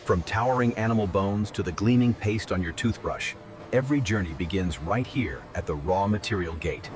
From towering animal bones to the gleaming paste on your toothbrush, every journey begins right here at the raw material gate.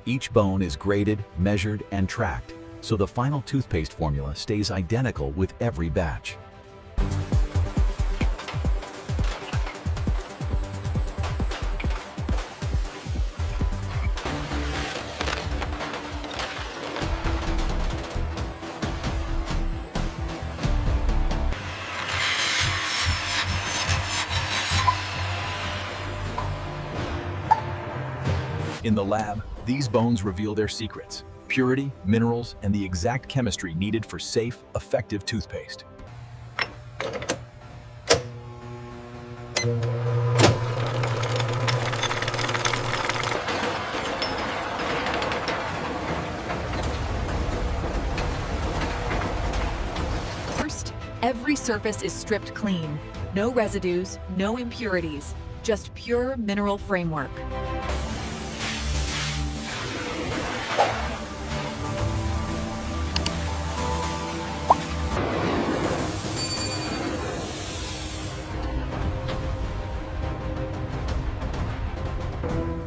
Each bone is graded, measured, and tracked, so the final toothpaste formula stays identical with every batch. In the lab, these bones reveal their secrets: purity, minerals, and the exact chemistry needed for safe, effective toothpaste. First, every surface is stripped clean. No residues, no impurities, just pure mineral framework.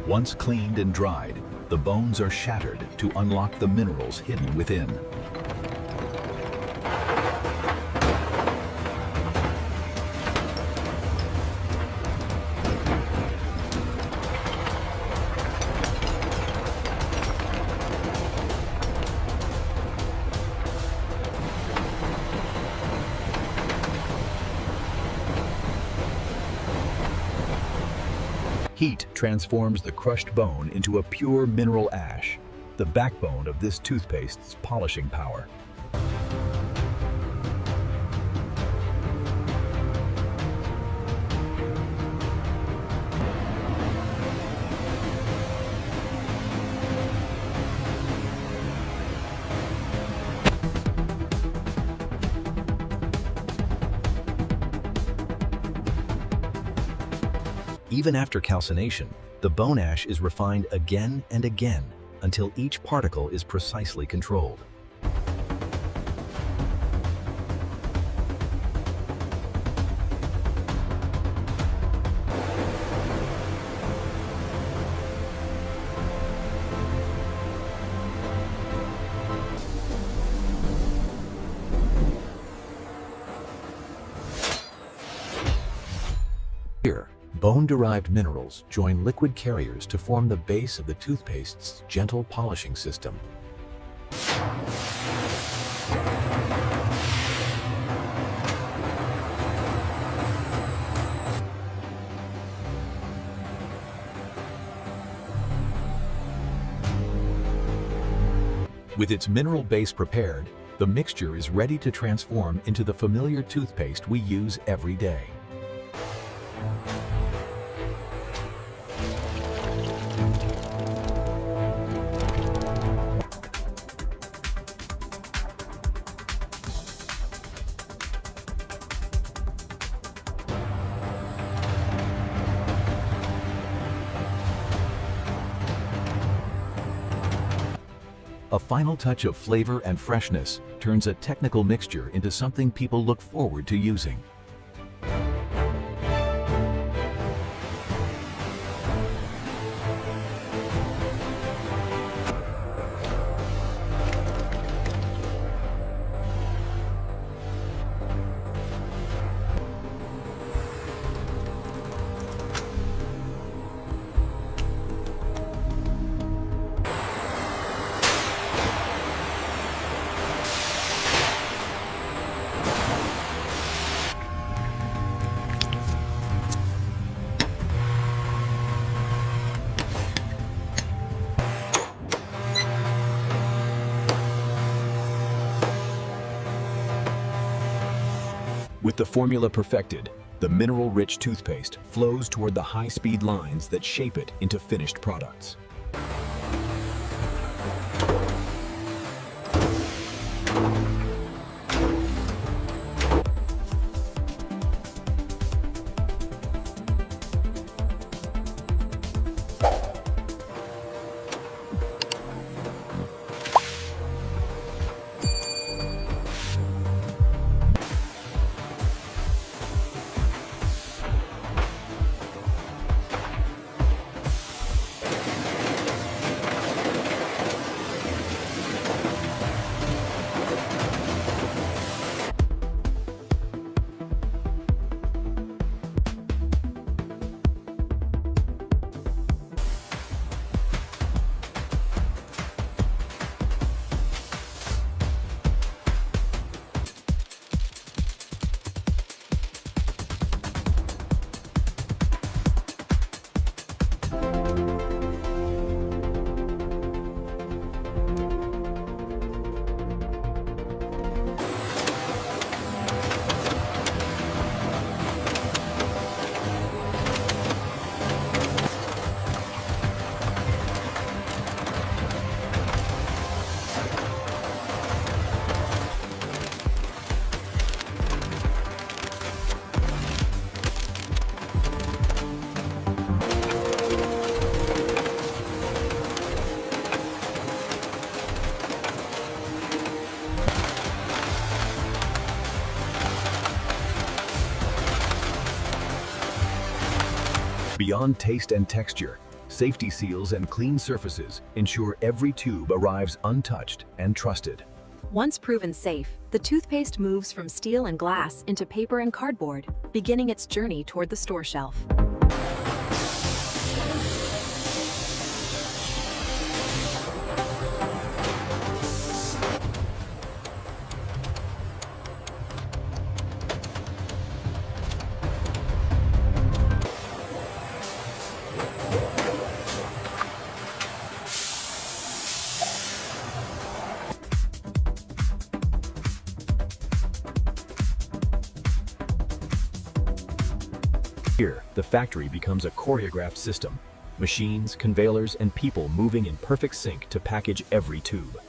Once cleaned and dried, the bones are shattered to unlock the minerals hidden within. Heat transforms the crushed bone into a pure mineral ash, the backbone of this toothpaste's polishing power. Even after calcination, the bone ash is refined again and again until each particle is precisely controlled. Here, bone-derived minerals join liquid carriers to form the base of the toothpaste's gentle polishing system. With its mineral base prepared, the mixture is ready to transform into the familiar toothpaste we use every day. A final touch of flavor and freshness turns a technical mixture into something people look forward to using. With the formula perfected, The mineral-rich toothpaste flows toward the high-speed lines that shape it into finished products. Beyond taste and texture, safety seals and clean surfaces ensure every tube arrives untouched and trusted. Once proven safe, the toothpaste moves from steel and glass into paper and cardboard, beginning its journey toward the store shelf. Here, the factory becomes a choreographed system. Machines, conveyors, and people moving in perfect sync to package every tube.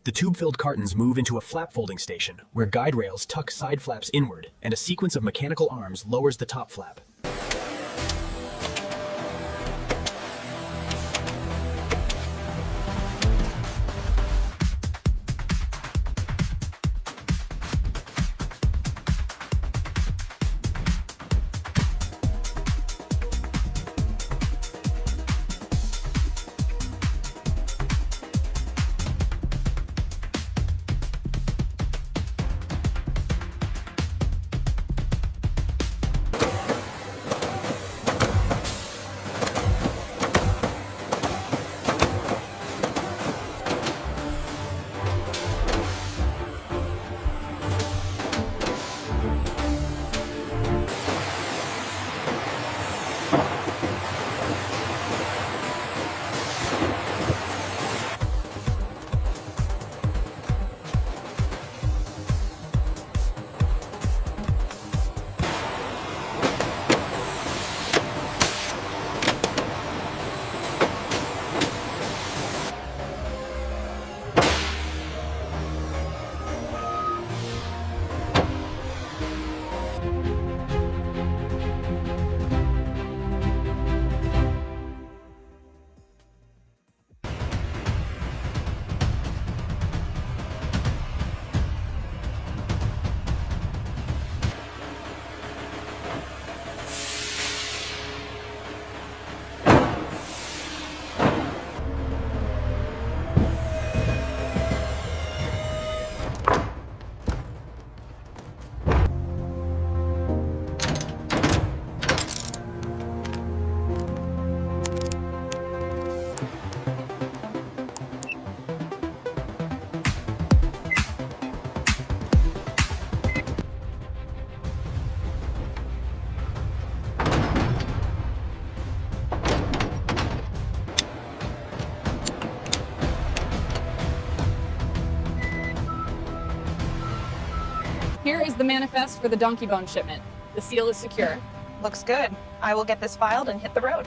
The tube-filled cartons move into a flap folding station, where guide rails tuck side flaps inward, and a sequence of mechanical arms lowers the top flap. is the manifest for the donkey bone shipment. The seal is secure. Looks good. I will get this filed and hit the road.